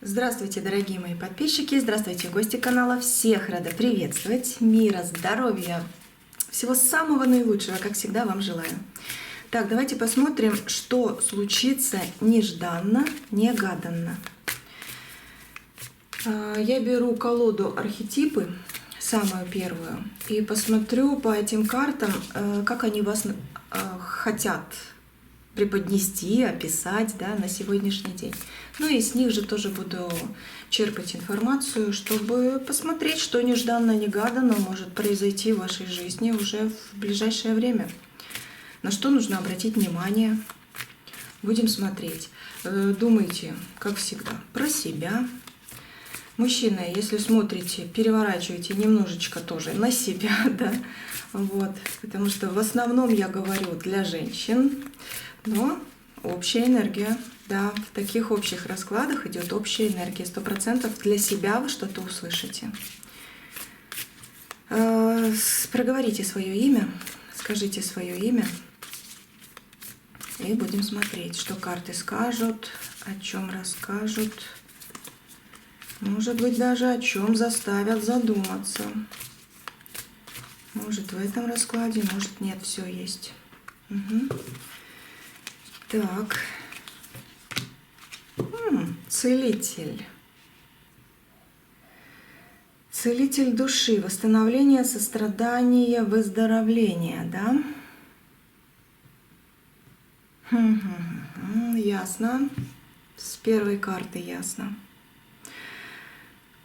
Здравствуйте, дорогие мои подписчики, здравствуйте, гости канала. Всех рада приветствовать. Мира, здоровья, всего самого наилучшего, как всегда, вам желаю. Так, давайте посмотрим, что случится нежданно, негаданно. Я беру колоду архетипы, самую первую, и посмотрю по этим картам, как они вас хотят преподнести, описать, да, на сегодняшний день. Ну и с них же тоже буду черпать информацию, чтобы посмотреть, что нежданно-негаданно может произойти в вашей жизни уже в ближайшее время. На что нужно обратить внимание. Будем смотреть. Думайте, как всегда, про себя. Мужчины, если смотрите, переворачивайте немножечко тоже на себя, да, вот, потому что в основном я говорю для женщин, но общая энергия, да, в таких общих раскладах идет общая энергия, 100% для себя вы что-то услышите. Проговорите свое имя, скажите свое имя, и будем смотреть, что карты скажут, о чем расскажут. Может быть, даже о чем заставят задуматься. Может, в этом раскладе, может, нет, все есть. Угу. Так. Целитель. Целитель души. Восстановление, сострадание, выздоровление, да? Ясно. С первой карты ясно.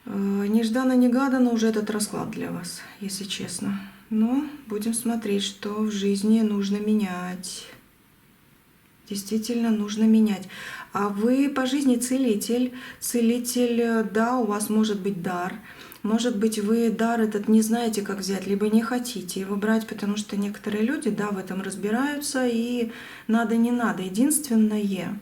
Нежданно-негаданно уже этот расклад для вас, если честно. Но будем смотреть, что в жизни нужно менять. Действительно нужно менять. А вы по жизни целитель. Целитель, да, у вас может быть дар. Может быть, вы дар этот не знаете, как взять, либо не хотите его брать, потому что некоторые люди, да, в этом разбираются, и надо, не надо. Единственное,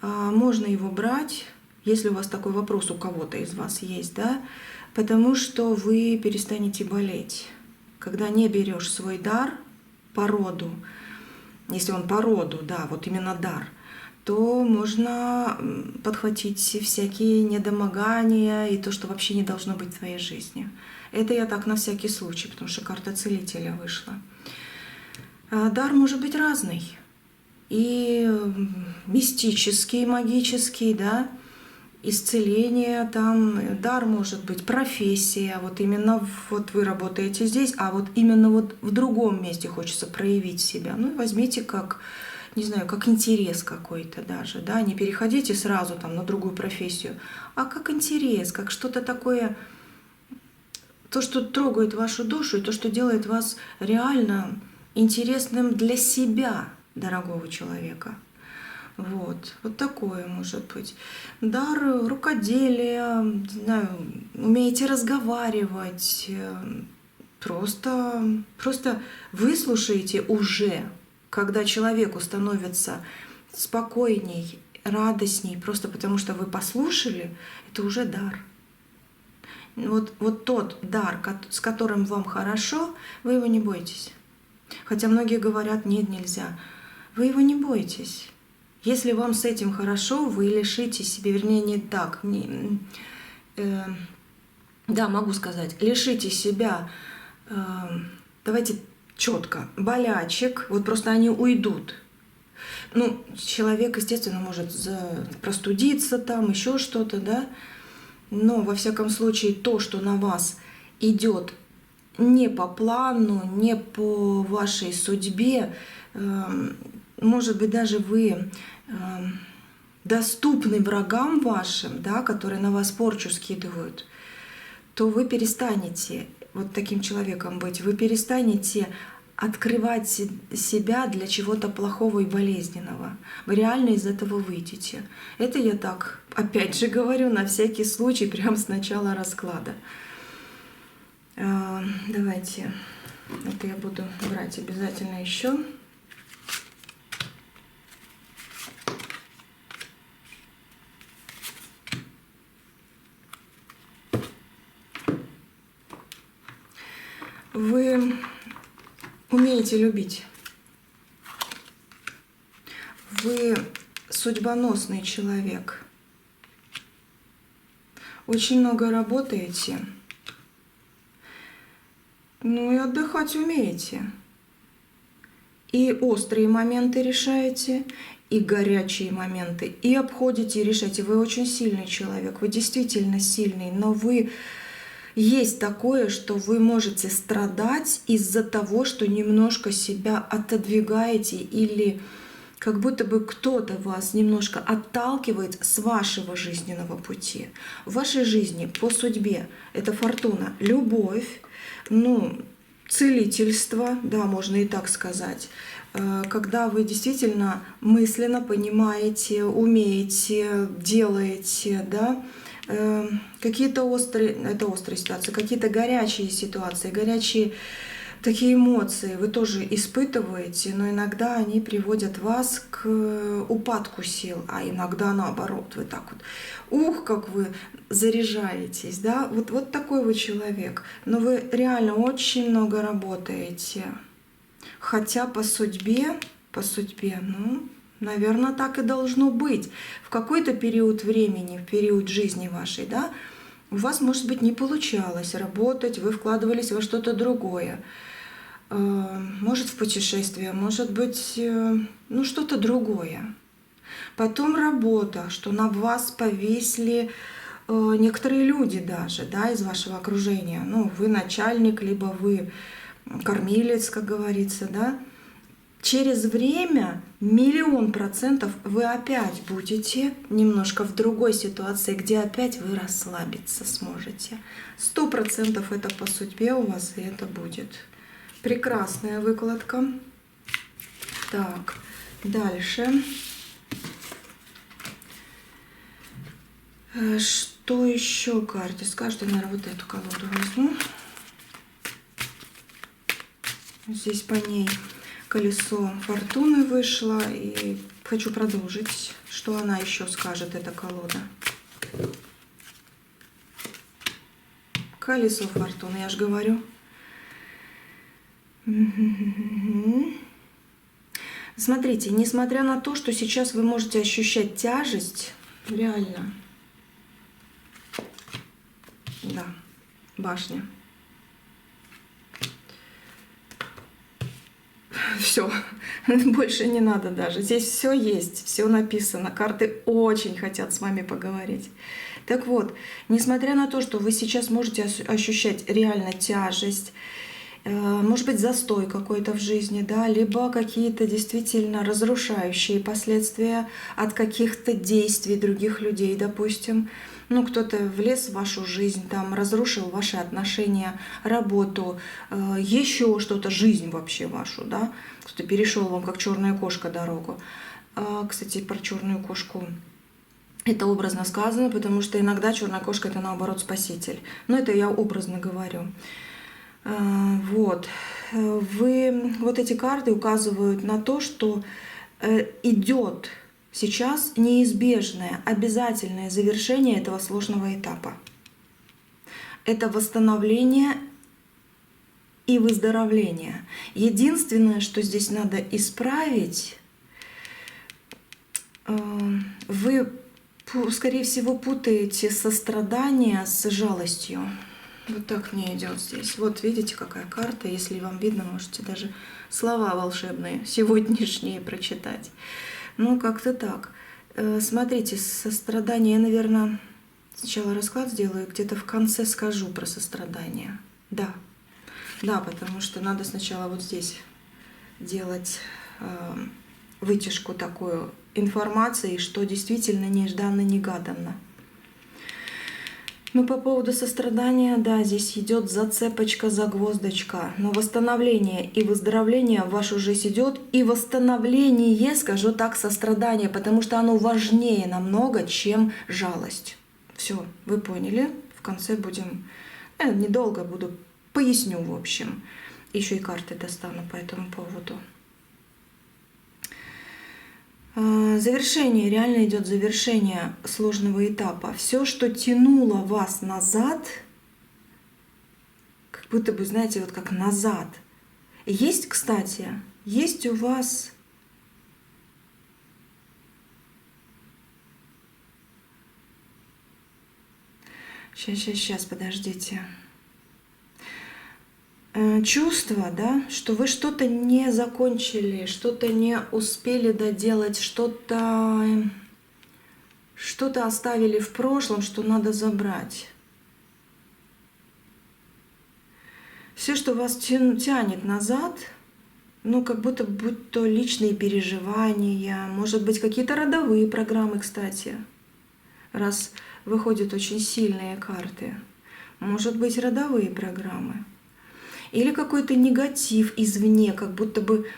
можно его брать, если у вас такой вопрос у кого-то из вас есть, да, потому что вы перестанете болеть. Когда не берешь свой дар по роду, если он по роду, да, вот именно дар, то можно подхватить всякие недомогания и то, что вообще не должно быть в твоей жизни. Это я так на всякий случай, потому что карта целителя вышла. Дар может быть разный. И мистический, магический, да, исцеление, там, дар может быть, профессия, вот именно вот вы работаете здесь, а вот именно вот в другом месте хочется проявить себя. Ну, возьмите как, не знаю, как интерес какой-то даже, да, не переходите сразу там на другую профессию, а как интерес, как что-то такое, то, что трогает вашу душу и то, что делает вас реально интересным для себя, дорогого человека. Вот такое может быть. Дар рукоделия, не знаю, умеете разговаривать, просто выслушаете уже, когда человеку становится спокойней, радостней, просто потому что вы послушали, это уже дар. Вот тот дар, с которым вам хорошо, вы его не бойтесь. Хотя многие говорят, нет, нельзя. Вы его не бойтесь. Если вам с этим хорошо, вы лишите себя, вернее, не так, да, могу сказать, лишите себя, давайте четко, болячек, вот просто они уйдут. Ну, человек, естественно, может простудиться там, еще что-то, да, но, во всяком случае, то, что на вас идет не по плану, не по вашей судьбе, может быть, даже вы доступны врагам вашим, да, которые на вас порчу скидывают, то вы перестанете вот таким человеком быть, вы перестанете открывать себя для чего-то плохого и болезненного. Вы реально из этого выйдете. Это я так, опять же говорю, на всякий случай, прямо с начала расклада. Давайте, это я буду брать обязательно еще. Вы умеете любить. Вы судьбоносный человек. очень много работаете. Ну и отдыхать умеете. И острые моменты решаете, и горячие моменты, и обходите, и решаете. Вы очень сильный человек, вы действительно сильный, но вы есть такое, что вы можете страдать из-за того, что немножко себя отодвигаете или как будто бы кто-то вас немножко отталкивает с вашего жизненного пути. В вашей жизни по судьбе это фортуна, любовь, ну, целительство, да, можно и так сказать, когда вы действительно мысленно понимаете, умеете, делаете, да, какие-то острые ситуации, какие-то горячие ситуации, горячие такие эмоции вы тоже испытываете, но иногда они приводят вас к упадку сил, а иногда наоборот, вы так вот, как вы заряжаетесь, да, вот такой вы человек, но вы реально очень много работаете, хотя по судьбе, ну, наверное, так и должно быть. В какой-то период времени, в период жизни вашей, да, у вас, может быть, не получалось работать, вы вкладывались во что-то другое. Может, в путешествие, может быть, ну, что-то другое. Потом работа, что на вас повесили некоторые люди даже, да, из вашего окружения. Ну, вы начальник, либо вы кормилец, как говорится, да. Через время 1000000% вы опять будете немножко в другой ситуации, где опять вы расслабиться сможете. 100% это по судьбе у вас, и это будет. Прекрасная выкладка. Так, дальше. Что еще карте скажет? Я, наверное, вот эту колоду возьму. Здесь по ней колесо фортуны вышло. И хочу продолжить. Что она еще скажет, эта колода? Колесо фортуны, я же говорю. Смотрите, несмотря на то, что сейчас вы можете ощущать тяжесть, реально, да, башня. Все, больше не надо даже. Здесь все есть, все написано. Карты очень хотят с вами поговорить. Так вот, несмотря на то, что вы сейчас можете ощущать реально тяжесть, может быть, застой какой-то в жизни, да, либо какие-то действительно разрушающие последствия от каких-то действий других людей, допустим. Ну, кто-то влез в вашу жизнь, там, разрушил ваши отношения, работу, еще что-то, жизнь вообще вашу, да. Кто-то перешел вам, как черная кошка, дорогу. Кстати, про черную кошку. Это образно сказано, потому что иногда черная кошка — это, наоборот, спаситель. Но это я образно говорю. Вот. Вот эти карты указывают на то, что идет сейчас неизбежное, обязательное завершение этого сложного этапа. Это восстановление и выздоровление. Единственное, что здесь надо исправить, вы, скорее всего, путаете сострадание с жалостью. Вот так мне идет здесь. Вот видите, какая карта. Если вам видно, можете даже слова волшебные сегодняшние прочитать. Ну, как-то так. Смотрите, сострадание. Я, наверное, сначала расклад сделаю, где-то в конце скажу про сострадание. Да. Да, потому что надо сначала вот здесь делать вытяжку такую информации, что действительно нежданно-негаданно. Ну, по поводу сострадания, да, здесь идет зацепочка, загвоздочка. Но восстановление и выздоровление в вашу жизнь идет. И восстановление, скажу так, сострадание, потому что оно важнее намного, чем жалость. Все, вы поняли? В конце будем, недолго буду, поясню, в общем. Еще и карты достану по этому поводу. Завершение, реально идет завершение сложного этапа. Все, что тянуло вас назад, как будто бы, знаете, вот как назад. Есть, кстати, есть у вас Сейчас, подождите. Чувство, да, что вы что-то не закончили, что-то не успели доделать, что-то оставили в прошлом, что надо забрать. Все, что вас тянет назад, ну, как будто то личные переживания, может быть, какие-то родовые программы, кстати, раз выходят очень сильные карты. Может быть, родовые программы. Или какой-то негатив извне, как будто бы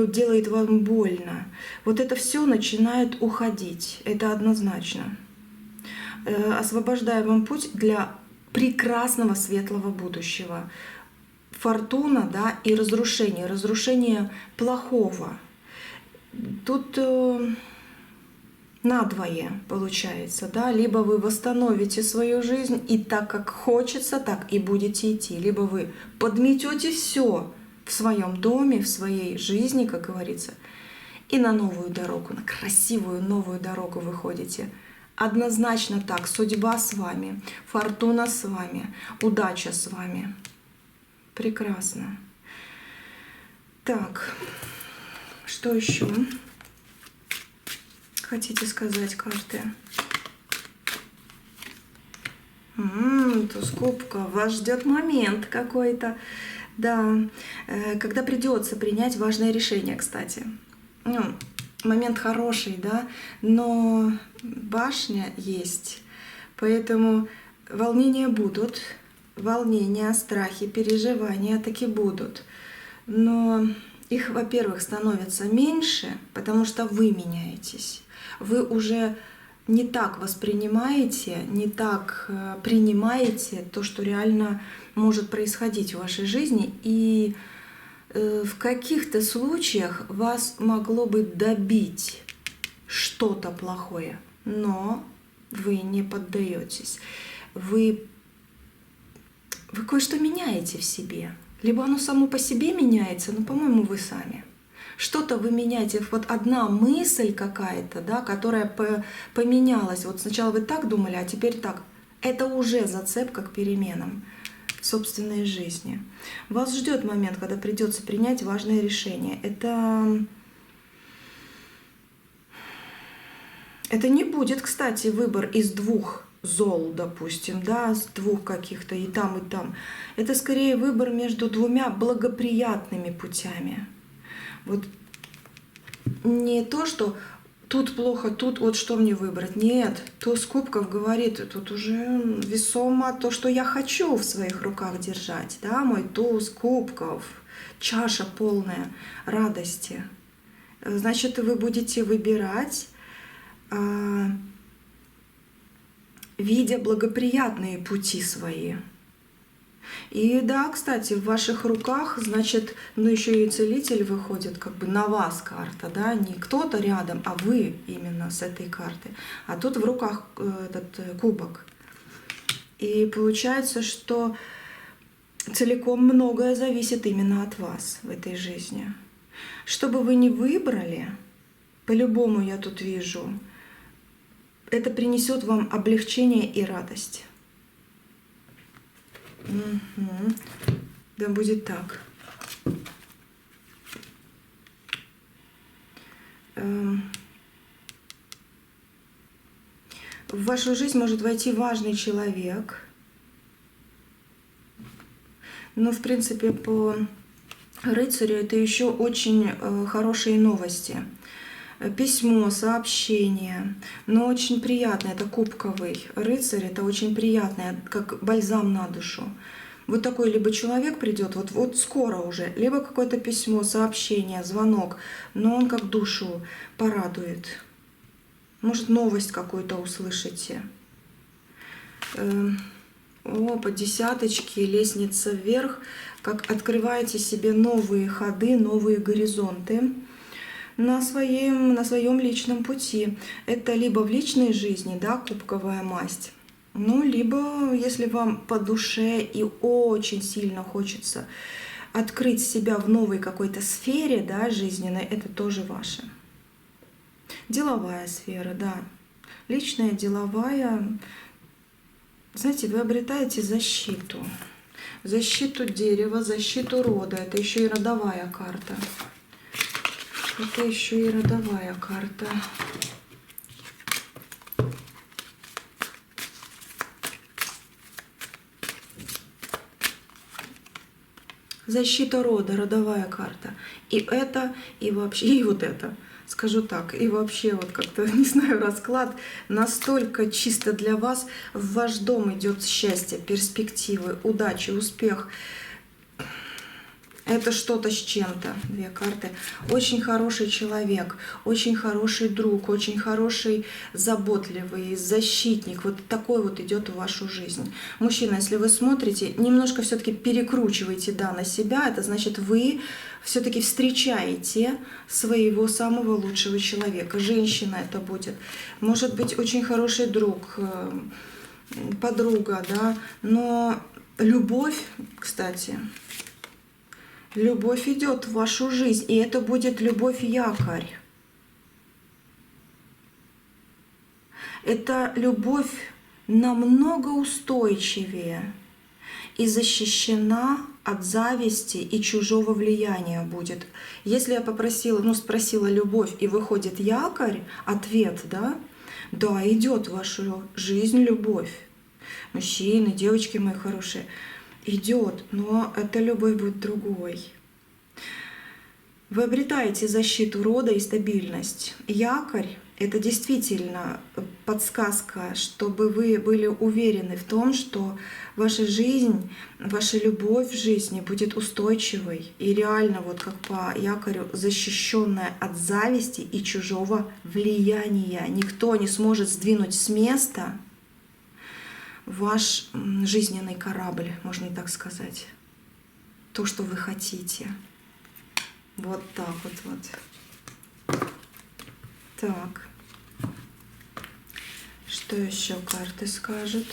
делает вам больно. Вот это все начинает уходить, это однозначно. Освобождая вам путь для прекрасного светлого будущего. Фортуна, да, и разрушение плохого. Тут надвое получается, да, либо вы восстановите свою жизнь и так, как хочется, так и будете идти, либо вы подметете все в своем доме, в своей жизни, как говорится, и на новую дорогу, на красивую новую дорогу выходите. Однозначно так, судьба с вами, фортуна с вами, удача с вами. Прекрасно. Так, что еще хотите сказать, карты? Туз кубков. Вас ждет момент какой-то. Да, когда придется принять важное решение, кстати. Момент хороший, да, но башня есть. Поэтому волнения будут, волнения, страхи, переживания таки будут. Но их, во-первых, становится меньше, потому что вы меняетесь. Вы уже не так воспринимаете, не так принимаете то, что реально может происходить в вашей жизни. И в каких-то случаях вас могло бы добить что-то плохое, но вы не поддаетесь. Вы кое-что меняете в себе. Либо оно само по себе меняется, но, по-моему, вы сами. Что-то вы меняете. Вот одна мысль какая-то, да, которая поменялась. Вот сначала вы так думали, а теперь так. Это уже зацепка к переменам в собственной жизни. Вас ждет момент, когда придется принять важное решение. Это не будет, кстати, выбор из двух зол, допустим, да, с двух каких-то и там, и там. Это скорее выбор между двумя благоприятными путями. Вот не то, что тут плохо, тут вот что мне выбрать. Нет, туз кубков говорит, тут уже весомо то, что я хочу в своих руках держать. Да, мой туз кубков, чаша полная радости. Значит, вы будете выбирать, видя благоприятные пути свои. И да, кстати, в ваших руках, значит, еще и целитель выходит, как бы на вас карта, да, не кто-то рядом, а вы именно с этой карты. А тут в руках этот кубок. И получается, что целиком многое зависит именно от вас в этой жизни. Что бы вы ни выбрали, по-любому я тут вижу, это принесет вам облегчение и радость. Да будет так. В вашу жизнь может войти важный человек. Но, в принципе, по рыцарю это еще очень хорошие новости. Письмо, сообщение, но очень приятное, это кубковый рыцарь, это очень приятное, как бальзам на душу. Вот такой либо человек придет, вот скоро уже, либо какое-то письмо, сообщение, звонок, но он как душу порадует. Может, новость какую-то услышите. По десяточке, лестница вверх, как открываете себе новые ходы, новые горизонты на своем личном пути. Это либо в личной жизни, да, кубковая масть, либо если вам по душе и очень сильно хочется открыть себя в новой какой-то сфере, да, жизненной, это тоже ваше. Деловая сфера, да. Личная, деловая, Знаете, вы обретаете защиту. Защиту дерева, защиту рода. Это еще и родовая карта. Это еще и родовая карта. Защита рода, родовая карта. И это, и вообще, и вот это. Скажу так, и вообще вот как-то, не знаю, расклад настолько чисто для вас. В ваш дом идет счастье, перспективы, удачи, успех. Это что-то с чем-то. Две карты. Очень хороший человек, очень хороший друг, очень хороший, заботливый, защитник. Вот такой вот идет в вашу жизнь. Мужчина, если вы смотрите, немножко все-таки перекручиваете, да, на себя. Это значит, вы все-таки встречаете своего самого лучшего человека. Женщина это будет. Может быть, очень хороший друг, подруга, да. Но любовь, кстати, любовь идет в вашу жизнь, и это будет любовь-якорь. Это любовь намного устойчивее и защищена от зависти и чужого влияния будет. Если я попросила, спросила любовь, и выходит якорь, ответ, да, идет в вашу жизнь любовь. Мужчины, девочки мои хорошие, идет, но эта любовь будет другой. Вы обретаете защиту рода и стабильность. Якорь — это действительно подсказка, чтобы вы были уверены в том, что ваша жизнь, ваша любовь в жизни будет устойчивой и реально, вот как по якорю, защищенная от зависти и чужого влияния. Никто не сможет сдвинуть с места ваш жизненный корабль, можно и так сказать. То, что вы хотите. Вот так вот. Так. Что еще карты скажут?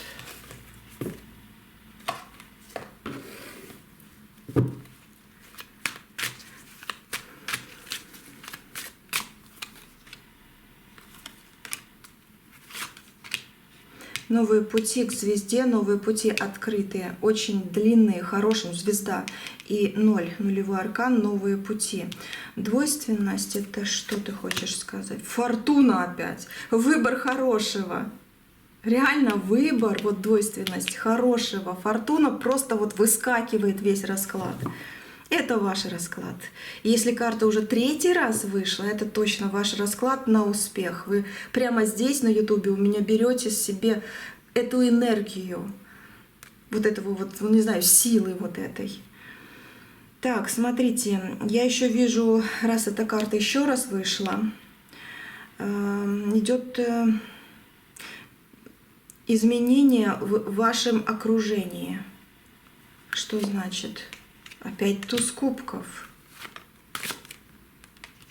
Новые пути к звезде, новые пути открытые, очень длинные, хорошие, звезда. И 0, нулевой аркан, новые пути. Двойственность — это что ты хочешь сказать? Фортуна опять, выбор хорошего. Реально выбор, вот двойственность хорошего. Фортуна просто вот выскакивает весь расклад. Это ваш расклад. Если карта уже 3-й раз вышла, это точно ваш расклад на успех. Вы прямо здесь на ютубе у меня берете себе эту энергию, вот этого вот, не знаю, силы вот этой. Так, смотрите, я еще вижу, раз эта карта еще раз вышла, идет изменение в вашем окружении. Что значит? Опять туз кубков.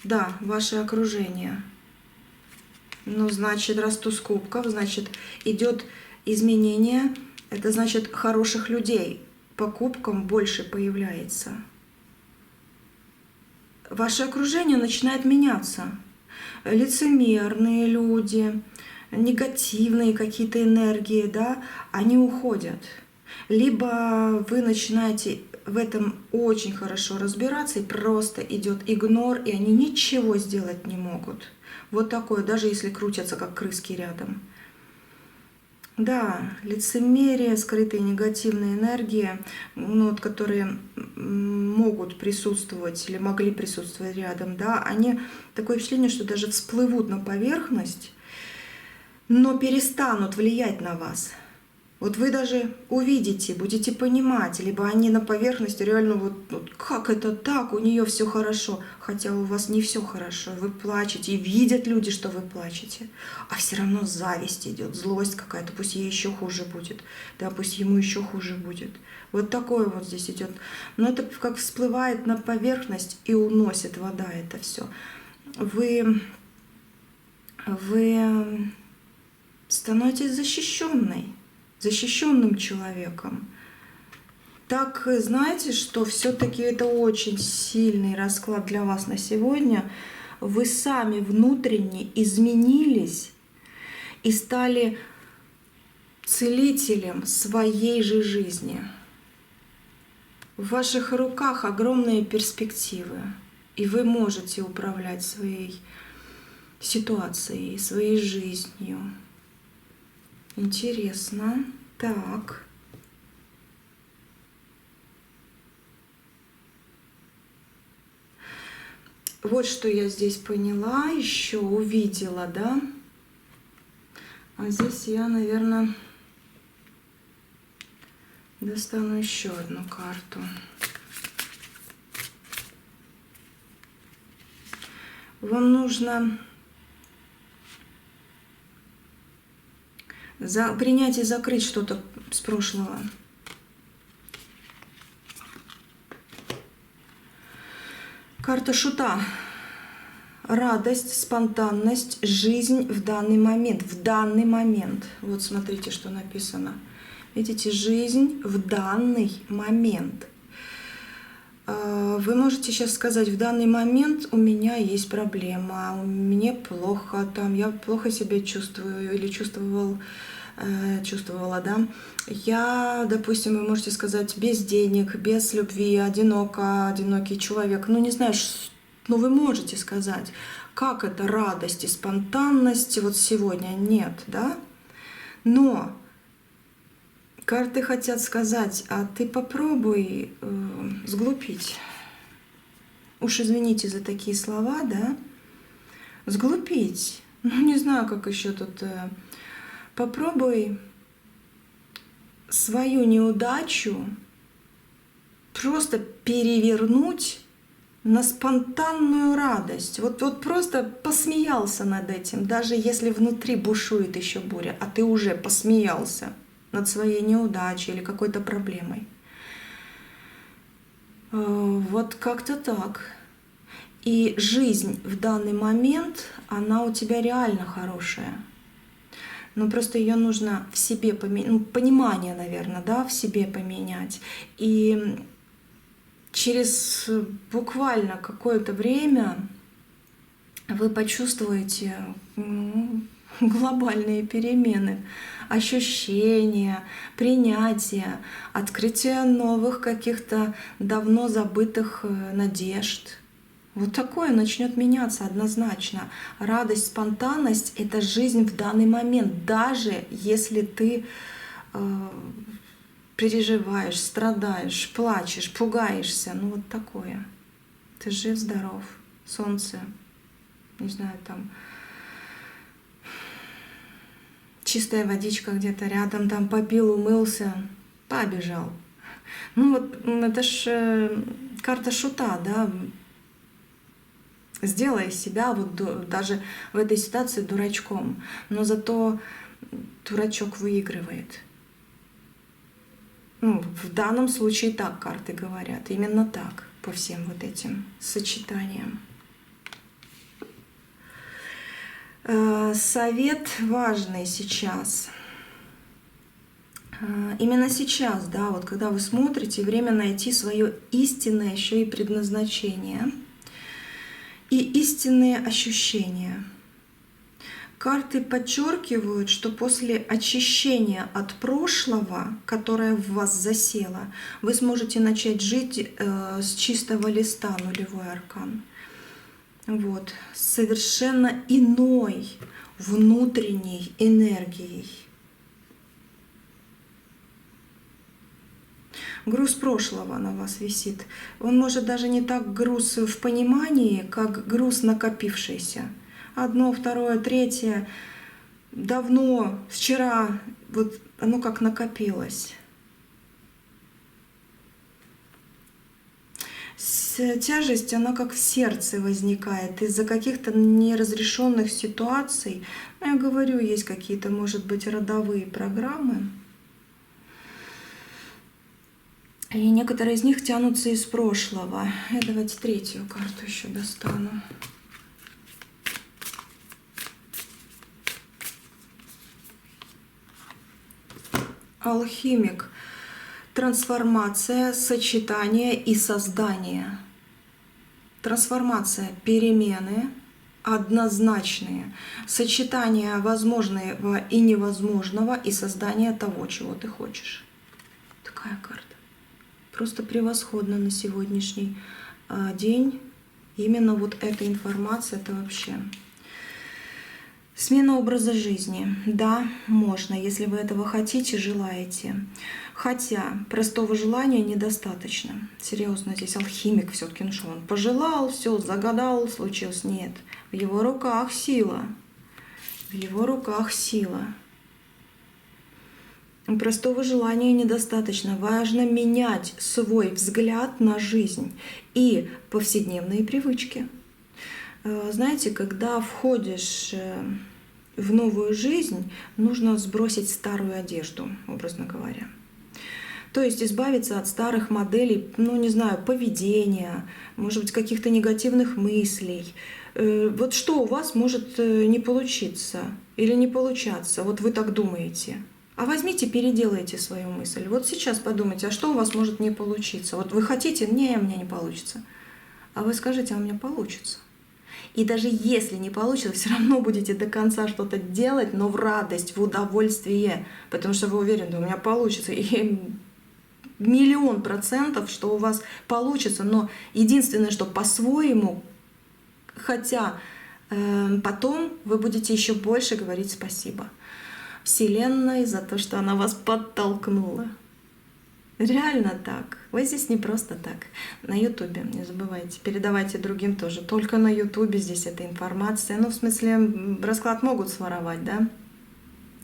Да, ваше окружение. Ну, значит, раз туз кубков, значит, идет изменение. Это значит, хороших людей по кубкам больше появляется. Ваше окружение начинает меняться. Лицемерные люди, негативные какие-то энергии, да, они уходят. Либо вы начинаете в этом очень хорошо разбираться, и просто идет игнор, и они ничего сделать не могут. Вот такое, даже если крутятся как крыски рядом. Да, лицемерие, скрытые негативные энергии, которые могут присутствовать или могли присутствовать рядом, да, они такое впечатление, что даже всплывут на поверхность, но перестанут влиять на вас. Вот вы даже увидите, будете понимать, либо они на поверхности реально вот как это так, у нее все хорошо, хотя у вас не все хорошо, вы плачете, и видят люди, что вы плачете, а все равно зависть идет, злость какая-то, пусть ей еще хуже будет, да, пусть ему еще хуже будет. Вот такое вот здесь идет. Но это как всплывает на поверхность и уносит вода это все. Вы становитесь защищенным человеком. Так, знаете, что все-таки это очень сильный расклад для вас на сегодня. Вы сами внутренне изменились и стали целителем своей же жизни. В ваших руках огромные перспективы, и вы можете управлять своей ситуацией, своей жизнью. Интересно. Так. Вот что я здесь поняла, еще увидела, да? А здесь я, наверное, достану еще одну карту. Вам нужно принять и закрыть что-то с прошлого. Карта шута. Радость, спонтанность, жизнь в данный момент. В данный момент. Вот смотрите, что написано. Видите, жизнь в данный момент. Вы можете сейчас сказать, в данный момент у меня есть проблема, мне плохо, там, я плохо себя чувствую или чувствовала, да. Я, допустим, вы можете сказать, без денег, без любви, одинокий человек. Ну, не знаю, но вы можете сказать, как это радость и спонтанность вот сегодня нет, да? Но карты хотят сказать, а ты попробуй сглупить. Уж извините за такие слова, да? Сглупить. Ну, не знаю, как еще тут. Попробуй свою неудачу просто перевернуть на спонтанную радость. Вот просто посмеялся над этим, даже если внутри бушует еще буря, а ты уже посмеялся над своей неудачей или какой-то проблемой. Вот как-то так. И жизнь в данный момент, она у тебя реально хорошая. Но просто ее нужно в себе поменять, ну, понимание, наверное, да, в себе поменять. И через буквально какое-то время вы почувствуете глобальные перемены, ощущения, принятие, открытие новых каких-то давно забытых надежд. Вот такое начнет меняться однозначно. Радость, спонтанность — это жизнь в данный момент, даже если ты переживаешь, страдаешь, плачешь, пугаешься. Ну вот такое. Ты жив, здоров, солнце, не знаю, там чистая водичка где-то рядом, там попил, умылся, побежал. Ну вот это ж карта шута, да. Сделай себя вот даже в этой ситуации дурачком, но зато дурачок выигрывает. Ну, в данном случае так карты говорят, именно так, по всем вот этим сочетаниям. Совет важный сейчас. Именно сейчас, да, вот когда вы смотрите, время найти свое истинное еще и предназначение и истинные ощущения. Карты подчеркивают, что после очищения от прошлого, которое в вас засело, вы сможете начать жить с чистого листа, нулевой аркан. Вот, с совершенно иной внутренней энергией. Груз прошлого на вас висит. Он может даже не так груз в понимании, как груз накопившийся. Одно, второе, третье, давно, вчера, вот оно как накопилось. Тяжесть, она как в сердце возникает из-за каких-то неразрешенных ситуаций. Ну, я говорю, есть какие-то, может быть, родовые программы. И некоторые из них тянутся из прошлого. Я давайте третью карту еще достану. Алхимик. Трансформация, сочетание и создание. Трансформация — перемены, однозначные. Сочетание возможного и невозможного и создание того, чего ты хочешь. Такая карта. Просто превосходно на сегодняшний день. Именно вот эта информация, это вообще... Смена образа жизни. Да, можно, если вы этого хотите, желаете. Хотя простого желания недостаточно. Серьезно, здесь алхимик все-таки, ну что, он пожелал, все, загадал, случилось. Нет. В его руках сила. В его руках сила. Простого желания недостаточно. Важно менять свой взгляд на жизнь и повседневные привычки. Знаете, когда входишь в новую жизнь, нужно сбросить старую одежду, образно говоря. То есть избавиться от старых моделей, ну не знаю, поведения, может быть, каких-то негативных мыслей. Вот что у вас может не получиться или не получаться, вот вы так думаете. А возьмите, переделайте свою мысль. Вот сейчас подумайте, а что у вас может не получиться? Вот вы хотите, не, у меня не получится. А вы скажите, а у меня получится. И даже если не получится, все равно будете до конца что-то делать, но в радость, в удовольствие, потому что вы уверены, да у меня получится. И 1000000%, что у вас получится, но единственное, что по-своему, хотя потом вы будете еще больше говорить спасибо Вселенной за то, что она вас подтолкнула. Реально так. Вы здесь не просто так. На Ютубе, не забывайте, передавайте другим тоже. Только на Ютубе здесь эта информация. Ну, в смысле, расклад могут своровать, да?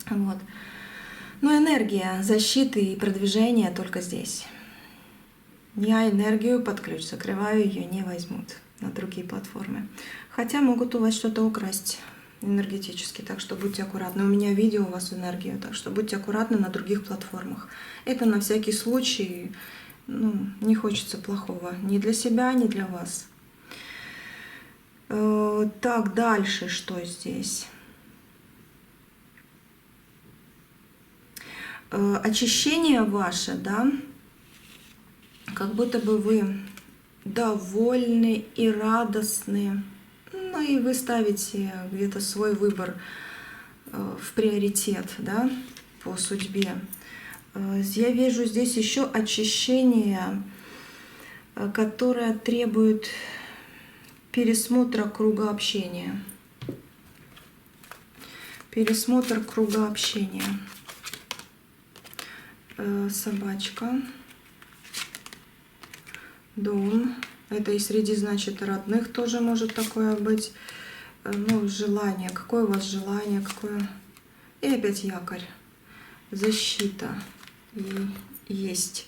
Вот. Но энергия защиты и продвижения только здесь. Я энергию под ключ закрываю, ее не возьмут на другие платформы. Хотя могут у вас что-то украсть энергетически, так что будьте аккуратны. У меня видео, у вас энергию, так что будьте аккуратны на других платформах. Это на всякий случай, ну, не хочется плохого ни для себя, ни для вас. Так, дальше что здесь? Очищение ваше, да, как будто бы вы довольны и радостны. Ну и вы ставите где-то свой выбор в приоритет, да, по судьбе. Я вижу здесь еще очищение, которое требует пересмотра круга общения. Пересмотр круга общения. Собачка. Дом. Это и среди, значит, родных тоже может такое быть. Ну, желание. Какое у вас желание? Какое? И опять якорь. Защита. И есть.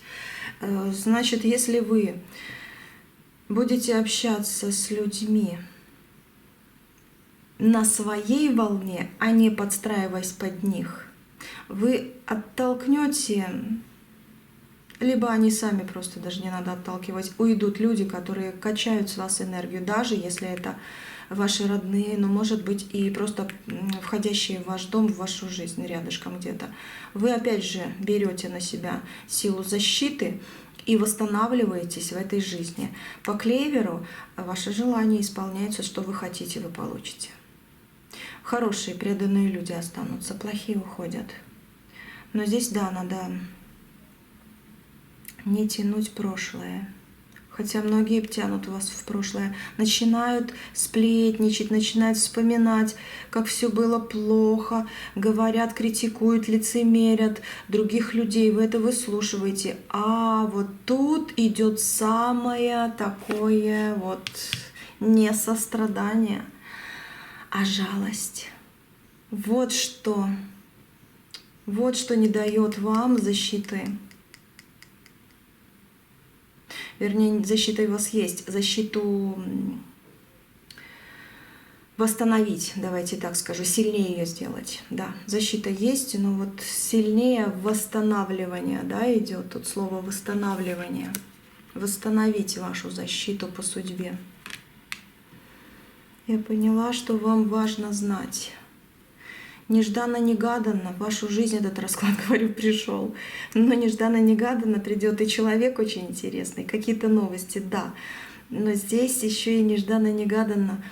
Значит, если вы будете общаться с людьми на своей волне, а не подстраиваясь под них, вы оттолкнете, либо они сами, просто даже не надо отталкивать, уйдут люди, которые качают с вас энергию, даже если это ваши родные, но может быть и просто входящие в ваш дом, в вашу жизнь, рядышком где-то. Вы опять же берете на себя силу защиты и восстанавливаетесь в этой жизни. По клеверу ваше желание исполняется, что вы хотите, вы получите. Хорошие, преданные люди останутся, плохие уходят. Но здесь, да, надо не тянуть прошлое. Хотя многие тянут вас в прошлое. Начинают сплетничать, начинают вспоминать, как все было плохо. Говорят, критикуют, лицемерят других людей. Вы это выслушиваете. А вот тут идет самое такое вот не сострадание, а жалость. Вот что не дает вам защиты. Вернее, защита у вас есть. Защиту восстановить, давайте так скажу, сильнее ее сделать. Да, защита есть, но вот сильнее восстанавливание, да, идет тут слово восстанавливание. Восстановить вашу защиту по судьбе. Я поняла, что вам важно знать. Нежданно-негаданно в вашу жизнь этот расклад, говорю, пришел. Но нежданно-негаданно придет и человек очень интересный, какие-то новости, да. Но здесь еще и нежданно-негаданно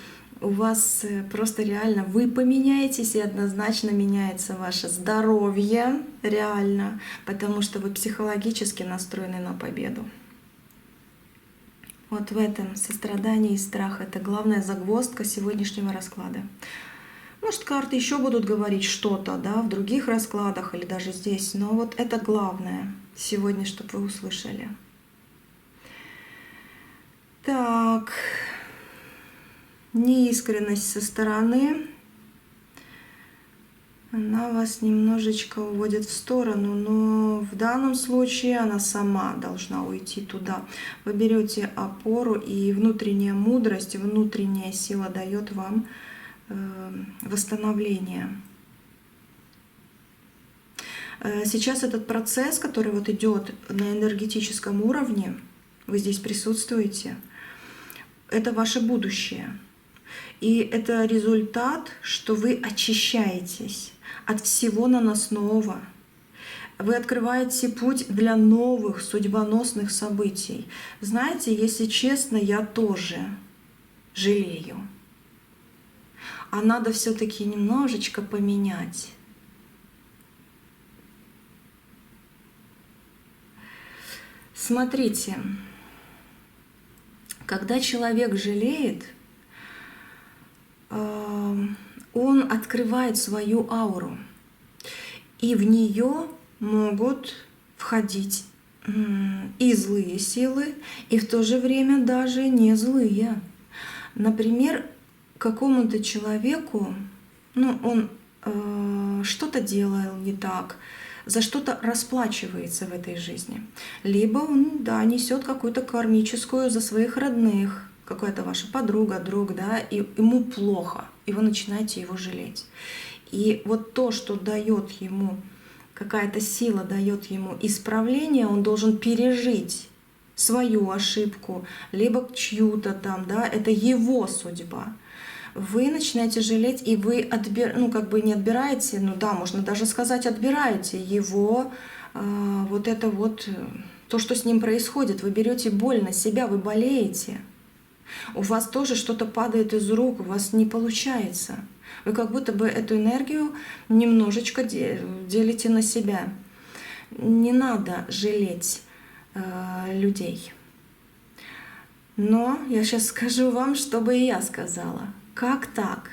у вас просто реально вы поменяетесь, и однозначно меняется ваше здоровье, реально, потому что вы психологически настроены на победу. Вот в этом сострадание и страх — это главная загвоздка сегодняшнего расклада. Может, карты еще будут говорить что-то, да, в других раскладах или даже здесь, но вот это главное сегодня, чтобы вы услышали. Так, неискренность со стороны, она вас немножечко уводит в сторону, но в данном случае она сама должна уйти туда. Вы берете опору, и внутренняя мудрость, внутренняя сила дает вам восстановление. Сейчас этот процесс, который вот идет на энергетическом уровне, вы здесь присутствуете, это ваше будущее. И это результат, что вы очищаетесь от всего наносного. Вы открываете путь для новых судьбоносных событий. Знаете, если честно, я тоже жалею. А надо все-таки немножечко поменять. Смотрите, когда человек жалеет, он открывает свою ауру, и в нее могут входить и злые силы, и в то же время даже не злые. Например, какому-то человеку, он что-то делал не так, за что-то расплачивается в этой жизни. Либо он, несет какую-то кармическую за своих родных, какая-то ваша подруга, друг, и ему плохо, и вы начинаете его жалеть. И вот то, что дает ему, какая-то сила дает ему исправление, он должен пережить свою ошибку, либо чью-то там, это его судьба. Вы начинаете жалеть, и вы не отбираете, можно даже сказать, отбираете его, то, что с ним происходит. Вы берете боль на себя, вы болеете. У вас тоже что-то падает из рук, у вас не получается. Вы как будто бы эту энергию немножечко делите на себя. Не надо жалеть людей. Но я сейчас скажу вам, что бы и я сказала. Как так,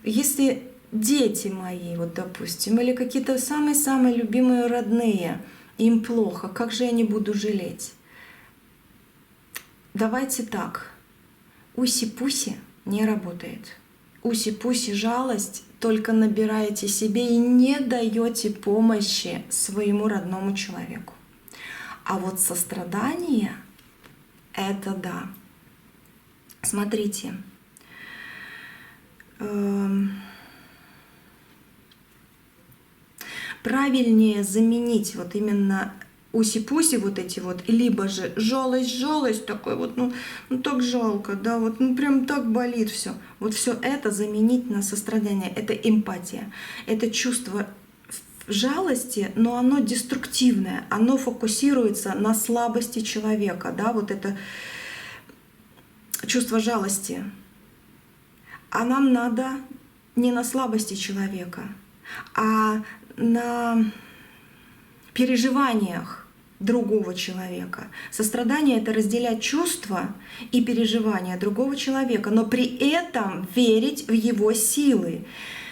Если дети мои, допустим, или какие-то самые-самые любимые родные, им плохо, как же я не буду жалеть? Давайте так. Уси-пуси не работает. Уси-пуси жалость только набираете себе и не даете помощи своему родному человеку. А вот сострадание — это да. Смотрите. Правильнее заменить именно уси-пуси либо же жалость такой так жалко, прям так болит все. Все это заменить на сострадание. Это эмпатия. Это чувство жалости, но оно деструктивное. Оно фокусируется на слабости человека, это чувство жалости. А нам надо не на слабости человека, а на переживаниях другого человека. Сострадание — это разделять чувства и переживания другого человека, но при этом верить в его силы.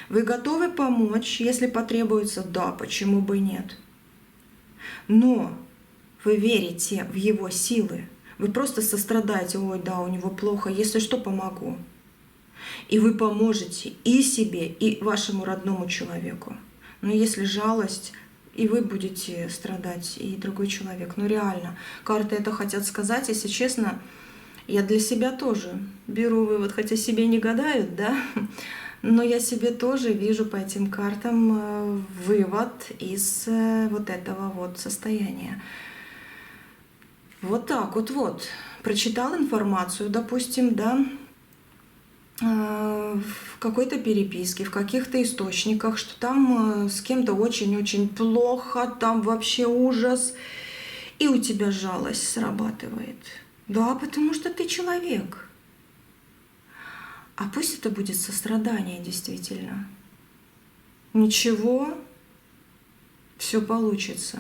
Вы готовы помочь, если потребуется? Да, почему бы и нет? Но вы верите в его силы. Вы просто сострадаете: ой, у него плохо, если что, помогу. И вы поможете и себе, и вашему родному человеку. Но если жалость, и вы будете страдать, и другой человек. Реально, карты это хотят сказать. Если честно, я для себя тоже беру вывод, хотя себе не гадают, но я себе тоже вижу по этим картам вывод из этого состояния. Так прочитал информацию, допустим, в какой-то переписке, в каких-то источниках, что там с кем-то очень-очень плохо, там вообще ужас, и у тебя жалость срабатывает. Да, потому что ты человек. А пусть это будет сострадание действительно. Ничего, все получится.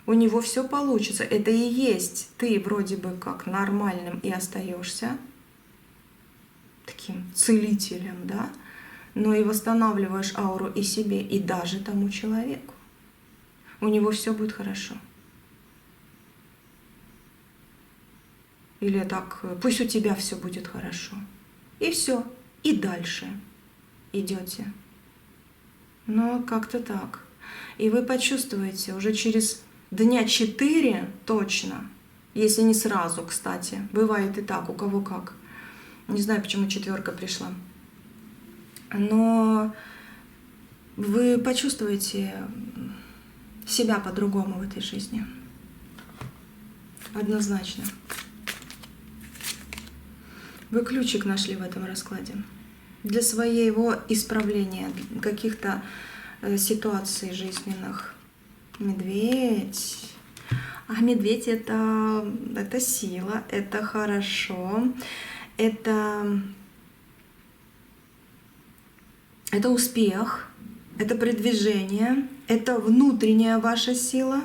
У него все получится. Это и есть ты вроде бы как нормальным и остаешься таким целителем, да, но и восстанавливаешь ауру и себе, и даже тому человеку. У него все будет хорошо. Или так, пусть у тебя все будет хорошо. И все. И дальше идете. Но как-то так. И вы почувствуете уже через дня 4 точно, если не сразу, кстати. Бывает и так, у кого как. Не знаю, почему 4 пришла. Но вы почувствуете себя по-другому в этой жизни. Однозначно. Вы ключик нашли в этом раскладе для своего исправления каких-то ситуаций жизненных. Медведь. А медведь это сила, это хорошо, это успех, это продвижение, это внутренняя ваша сила.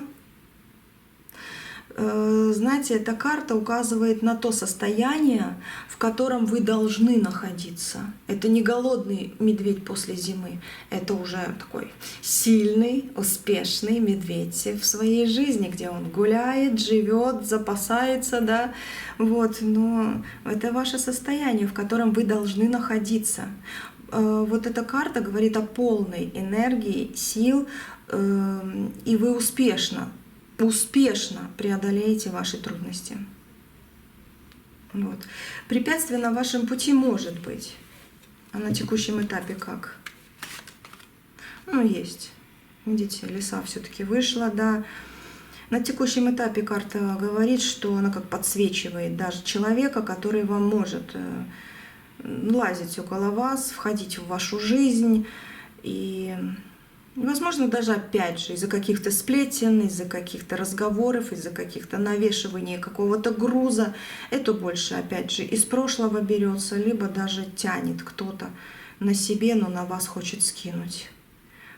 Знаете, эта карта указывает на то состояние, в котором вы должны находиться. Это не голодный медведь после зимы, это уже такой сильный, успешный медведь в своей жизни, где он гуляет, живет, запасается, да, вот. Но это ваше состояние, в котором вы должны находиться. Вот эта карта говорит о полной энергии, сил, и вы успешно преодолеете ваши трудности. Вот. Препятствие на вашем пути может быть. А на текущем этапе как? Ну, есть. Видите, лиса все-таки вышла, да. На текущем этапе карта говорит, что она как подсвечивает даже человека, который вам может лазить около вас, входить в вашу жизнь. И возможно, даже опять же из-за каких-то сплетен, из-за каких-то разговоров, из-за каких-то навешиваний какого-то груза. Это больше, опять же, из прошлого берется, либо даже тянет кто-то на себе, но на вас хочет скинуть.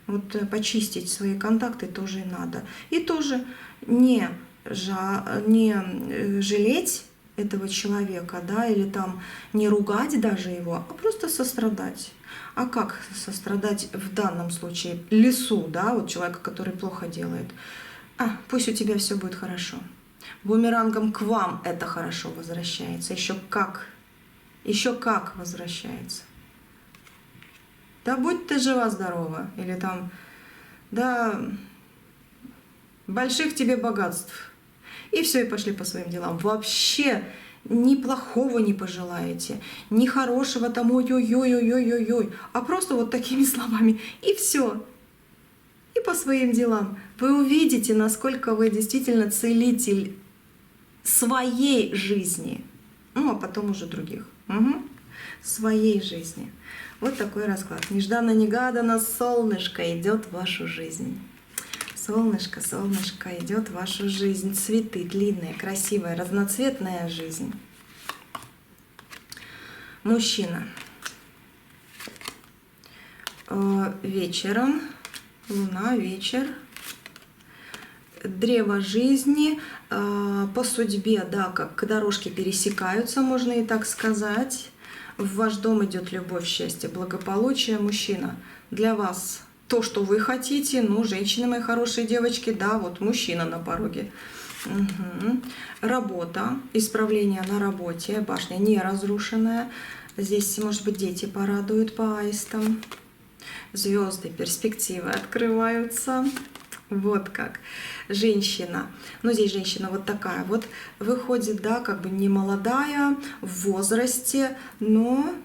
Вот почистить свои контакты тоже и надо. И тоже не жалеть этого человека, да, или там не ругать даже его, а просто сострадать. А как сострадать в данном случае лису, да, вот человека, который плохо делает? Пусть у тебя все будет хорошо. Бумерангом к вам это хорошо возвращается. Еще как возвращается. Да будь ты жива-здорова. Или там, да, больших тебе богатств. И все, и пошли по своим делам. Вообще ни плохого не пожелаете, ни хорошего там ой-ой-ой-ой-ой-ой, а просто вот такими словами. И все. И по своим делам. Вы увидите, насколько вы действительно целитель своей жизни. Ну, а потом уже других. Своей жизни. Вот такой расклад. Нежданно-негаданно солнышко идет в вашу жизнь. Солнышко, солнышко идет в вашу жизнь. Цветы длинные, красивая, разноцветная жизнь. Мужчина. Вечером. Луна, вечер. Древо жизни. По судьбе, да, как дорожки пересекаются, можно и так сказать. В ваш дом идет любовь, счастье, благополучие. Мужчина, для вас то, что вы хотите, ну, женщины мои хорошие девочки, да, вот мужчина на пороге. Работа, исправление на работе, башня не разрушенная. Здесь, может быть, дети порадуют по аистам. Звезды, перспективы открываются. Вот как. Женщина. Ну, здесь женщина вот такая вот выходит, да, как бы не молодая, в возрасте, но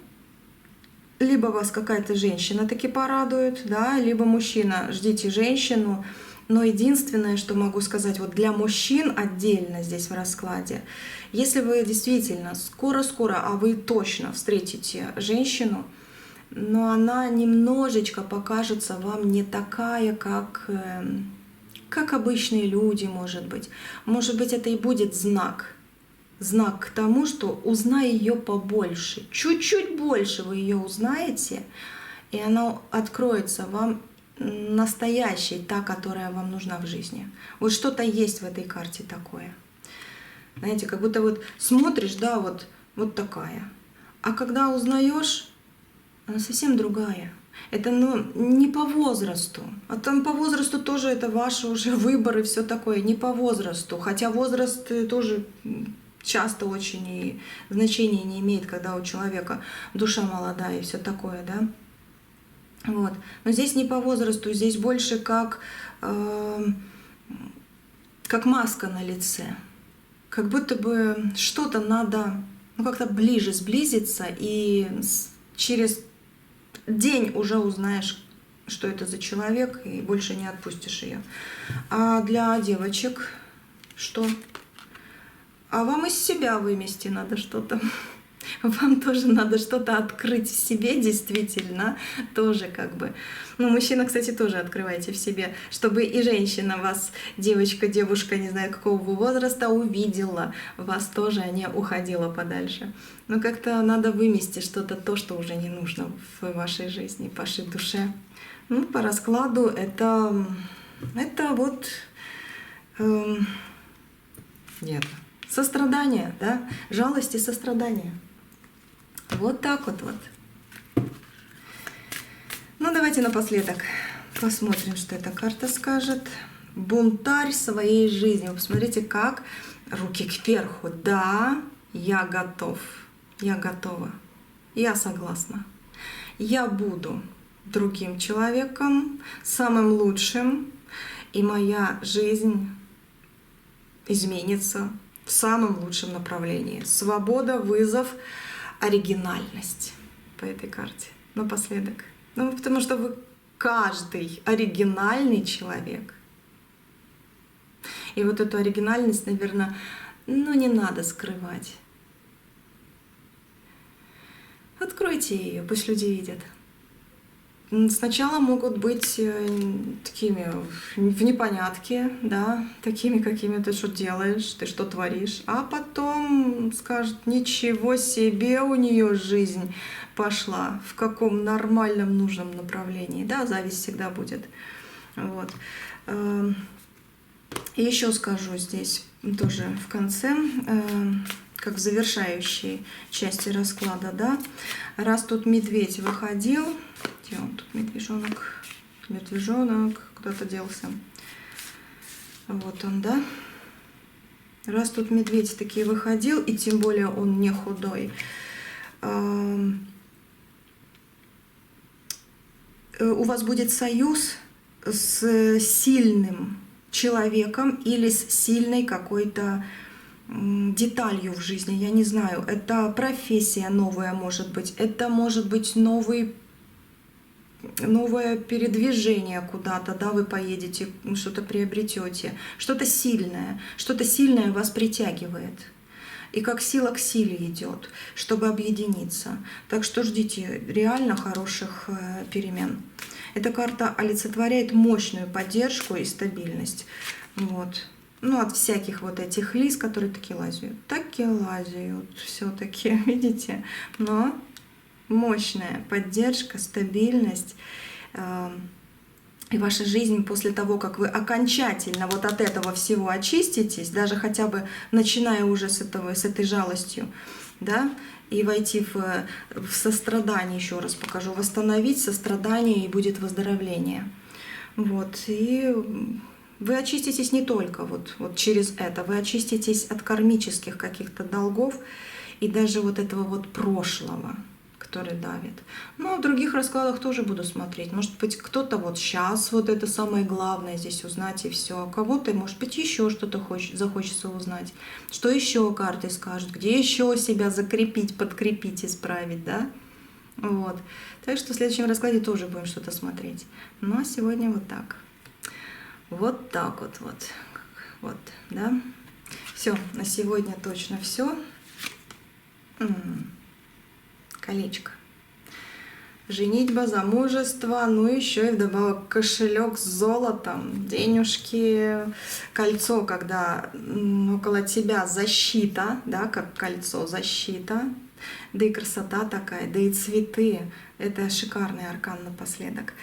либо вас какая-то женщина таки порадует, да, либо мужчина. Ждите женщину. Но единственное, что могу сказать, вот для мужчин отдельно здесь в раскладе, если вы действительно скоро-скоро, а вы точно встретите женщину, но она немножечко покажется вам не такая, как обычные люди, может быть. Может быть, это и будет знак знак к тому, что узнай ее побольше. Чуть-чуть больше вы ее узнаете, и она откроется вам настоящей, та, которая вам нужна в жизни. Вот что-то есть в этой карте такое. Знаете, как будто вот смотришь, да, вот такая. А когда узнаешь, она совсем другая. Это не по возрасту. А там по возрасту тоже это ваши уже выборы, все такое, не по возрасту. Хотя возраст тоже часто очень и значения не имеет, когда у человека душа молодая и все такое, да. Вот. Но здесь не по возрасту, здесь больше как маска на лице. Как будто бы что-то надо как-то ближе сблизиться, и через день уже узнаешь, что это за человек, и больше не отпустишь ее. А для девочек что? А вам из себя вымести надо что-то. Вам тоже надо что-то открыть в себе, действительно, тоже как бы. Ну, мужчина, кстати, тоже открывайте в себе, чтобы и женщина вас, девочка, девушка, не знаю какого вы возраста, увидела вас тоже, а не уходила подальше. Но как-то надо вымести что-то, то, что уже не нужно в вашей жизни, в вашей душе. Ну, по раскладу это вот нет, сострадание, да, жалость и сострадание. Вот так вот. Ну, давайте напоследок посмотрим, что эта карта скажет. Бунтарь своей жизни. Вы посмотрите, как руки кверху. Да, я готов. Я готова. Я согласна. Я буду другим человеком, самым лучшим, и моя жизнь изменится в самом лучшем направлении. Свобода, вызов, оригинальность по этой карте. Напоследок. Ну, потому что вы каждый оригинальный человек. И вот эту оригинальность, наверное, не надо скрывать. Откройте ее, пусть люди видят. Сначала могут быть такими в непонятке, да, такими, какими ты что делаешь, ты что творишь, а потом скажут: ничего себе, у нее жизнь пошла, в каком нормальном, нужном направлении, да, зависть всегда будет. Вот. И еще скажу здесь тоже в конце, как в завершающей части расклада, да, раз тут медведь выходил, где он тут, медвежонок куда-то делся, вот он, да, раз тут медведь таки выходил, и тем более он не худой, у вас будет союз с сильным человеком или с сильной какой-то деталью в жизни, я не знаю, это профессия новая может быть, это может быть новое передвижение куда-то, да, вы поедете, что-то приобретете, что-то сильное вас притягивает. И как сила к силе идет, чтобы объединиться. Так что ждите реально хороших перемен. Эта карта олицетворяет мощную поддержку и стабильность. Вот. Ну, от всяких вот этих лис, которые таки лазят все-таки, видите? Но мощная поддержка, стабильность. И ваша жизнь после того, как вы окончательно вот от этого всего очиститесь, даже хотя бы начиная уже с этой жалостью, да, и войти в сострадание, еще раз покажу, восстановить сострадание, и будет выздоровление. Вот, и вы очиститесь не только вот через это, вы очиститесь от кармических каких-то долгов и даже вот этого вот прошлого, который давит. Но в других раскладах тоже буду смотреть. Может быть, кто-то вот сейчас вот это самое главное здесь узнать и все. А кого-то, может быть, еще что-то захочется узнать. Что еще карты скажут, где еще себя закрепить, подкрепить, исправить, да? Вот. Так что в следующем раскладе тоже будем что-то смотреть. Ну а сегодня вот так. Вот так вот, да? Все, на сегодня точно все. Колечко. женитьба, замужество, ну еще и вдобавок кошелек с золотом, денежки, кольцо, когда около тебя защита, да, как кольцо, защита, да и красота такая, да и цветы. Это шикарный аркан напоследок.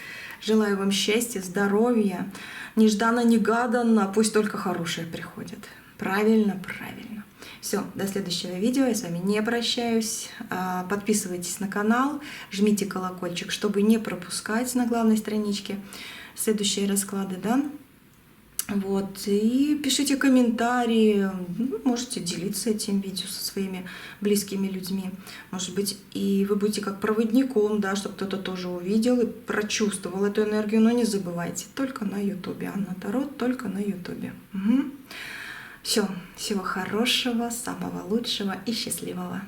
Желаю вам счастья, здоровья, нежданно-негаданно, пусть только хорошее приходит. Правильно, правильно. Все, до следующего видео. Я с вами не прощаюсь. Подписывайтесь на канал, жмите колокольчик, чтобы не пропускать на главной страничке следующие расклады, да? Вот, и пишите комментарии, можете делиться этим видео со своими близкими людьми. Может быть, и вы будете как проводником, да, чтобы кто-то тоже увидел и прочувствовал эту энергию. Но не забывайте, только на YouTube. Анна Таро только на YouTube. Угу. Все, всего хорошего, самого лучшего и счастливого.